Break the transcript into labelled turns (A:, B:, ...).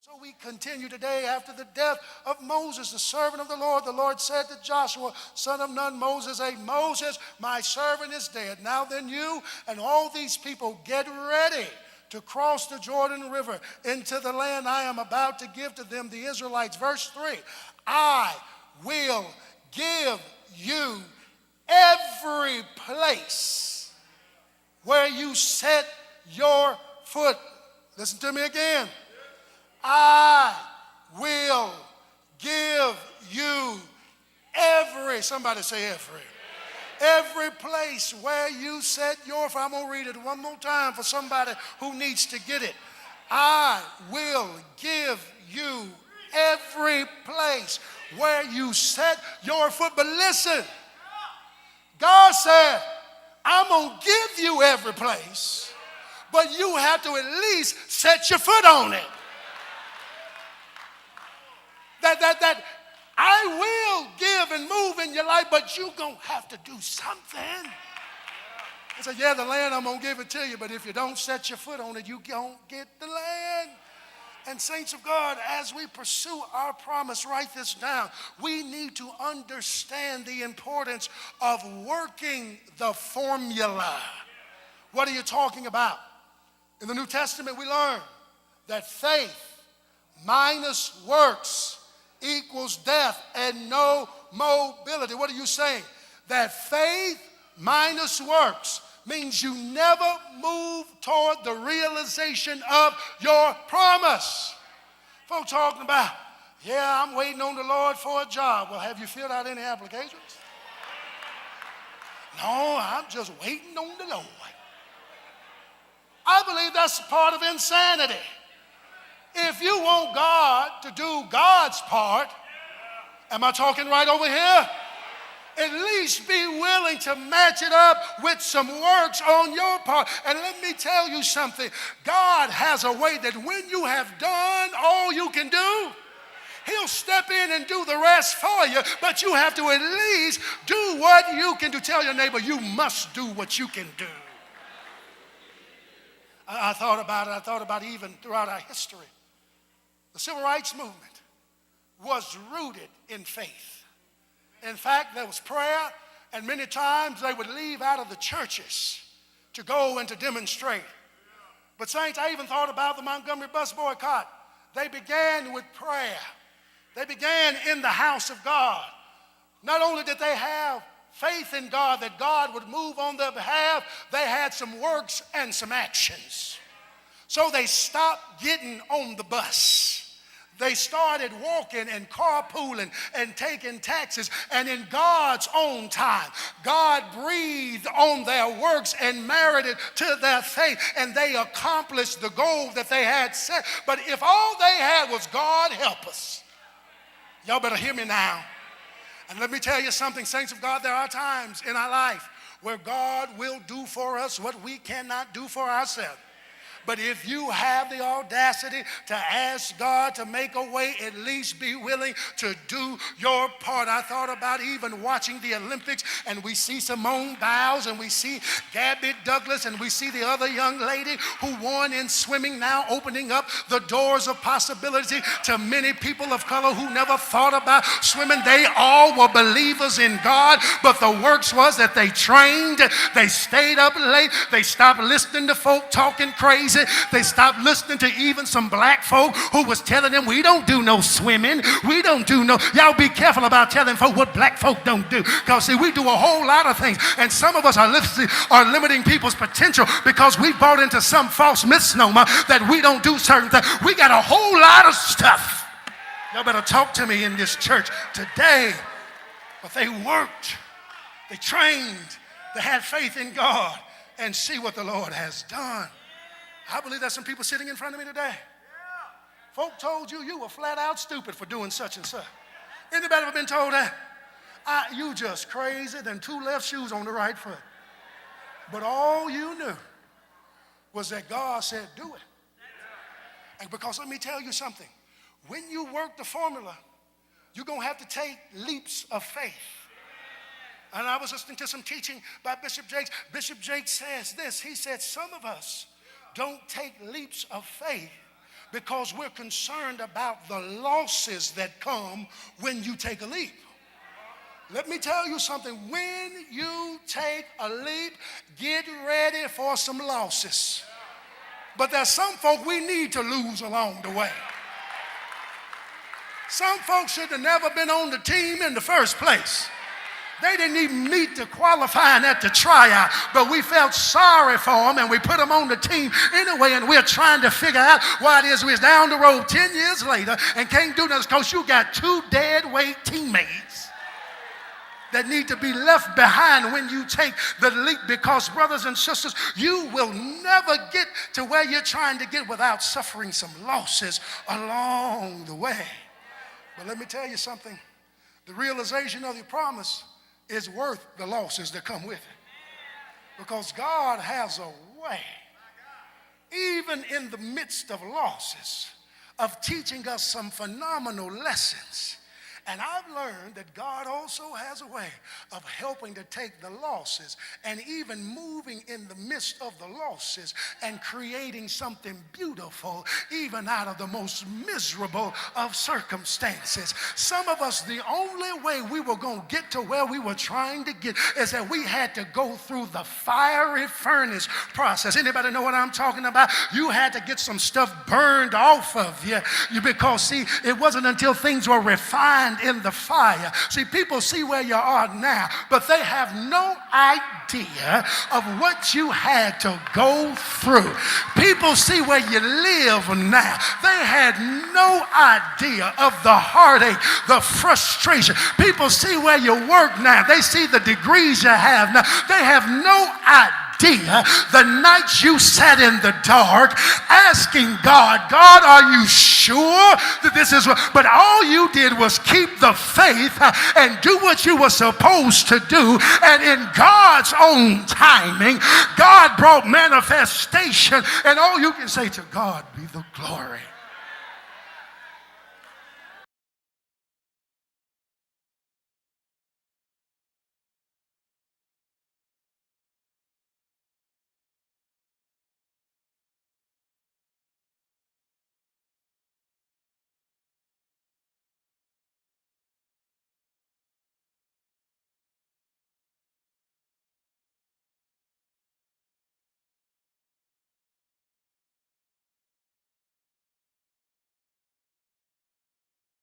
A: So we continue today after the death of Moses, the servant of the Lord. The Lord said to Joshua, son of Nun, Moses, Moses, my servant is dead. Now then you and all these people get ready to cross the Jordan River into the land I am about to give to them, the Israelites. Verse 3, I will give you every place where you set your foot. Listen to me again. I will give you somebody say every place where you set your foot. I'm going to read it one more time for somebody who needs to get it. I will give you every place where you set your foot. But listen, God said, I'm going to give you every place, but you have to at least set your foot on it. That I will give and move in your life, but you're going to have to do something. I said, yeah, the land, I'm going to give it to you, but if you don't set your foot on it, you don't get the land. And saints of God, as we pursue our promise, write this down. We need to understand the importance of working the formula. What are you talking about? In the New Testament, we learn that faith minus works equals death and no mobility. What are you saying? That faith minus works means you never move toward the realization of your promise. Folks talking about, yeah, I'm waiting on the Lord for a job. Well, have you filled out any applications? No, I'm just waiting on the Lord. I believe that's part of insanity. If you want God to do God's part, am I talking right over here? At least be willing to match it up with some works on your part. And let me tell you something. God has a way that when you have done all you can do, He'll step in and do the rest for you, but you have to at least do what you can do. Tell your neighbor, you must do what you can do. I thought about it even throughout our history. The civil rights movement was rooted in faith. In fact, there was prayer, and many times they would leave out of the churches to go and to demonstrate. But saints, I even thought about the Montgomery bus boycott. They began with prayer. They began in the house of God. Not only did they have faith in God that God would move on their behalf, they had some works and some actions. So they stopped getting on the bus. They started walking and carpooling and taking taxis. And in God's own time, God breathed on their works and married it to their faith. And they accomplished the goal that they had set. But if all they had was God help us, y'all better hear me now. And let me tell you something, saints of God, there are times in our life where God will do for us what we cannot do for ourselves. But if you have the audacity to ask God to make a way, at least be willing to do your part. I thought about even watching the Olympics, and we see Simone Biles, and we see Gabby Douglas, and we see the other young lady who won in swimming, now opening up the doors of possibility to many people of color who never thought about swimming. They all were believers in God, but the works was that they trained, they stayed up late, they stopped listening to folk talking crazy. They stopped listening to even some black folk who was telling them, we don't do no swimming. We don't do no, y'all be careful about telling folk what black folk don't do. Because see, we do a whole lot of things. And some of us are limiting people's potential because we bought into some false misnomer that we don't do certain things. We got a whole lot of stuff. Y'all better talk to me in this church today. But they worked, they trained, they had faith in God, and see what the Lord has done. I believe there's some people sitting in front of me today. Folk told you were flat out stupid for doing such and such. Anybody ever been told that? You just crazy than two left shoes on the right foot. But all you knew was that God said do it. And because let me tell you something. When you work the formula, you're going to have to take leaps of faith. And I was listening to some teaching by Bishop Jakes. Bishop Jakes says this. He said, some of us don't take leaps of faith Because we're concerned about the losses that come when you take a leap. Let me tell you something. When you take a leap, get ready for some losses. But there's some folk we need to lose along the way. Some folks should have never been on the team in the first place. They didn't even meet the qualifying at the tryout, but we felt sorry for them and we put them on the team anyway, and we're trying to figure out why it is we're down the road 10 years later and can't do nothing because you got two dead weight teammates that need to be left behind when you take the leap, because brothers and sisters, you will never get to where you're trying to get without suffering some losses along the way. But let me tell you something. The realization of your promise is worth the losses that come with it. Because God has a way, even in the midst of losses, of teaching us some phenomenal lessons. And I've learned that God also has a way of helping to take the losses and even moving in the midst of the losses and creating something beautiful even out of the most miserable of circumstances. Some of us, the only way we were going to get to where we were trying to get is that we had to go through the fiery furnace process. Anybody know what I'm talking about? You had to get some stuff burned off of you because, see, it wasn't until things were refined in the fire. See, people see where you are now, but they have no idea of what you had to go through. People see where you live now. They had no idea of the heartache, the frustration. People see where you work now. They see the degrees you have now. They have no idea the nights you sat in the dark asking God, are you sure that this is what? But all you did was keep the faith and do what you were supposed to do. And in God's own timing, God brought manifestation. And all you can say, to God be the glory.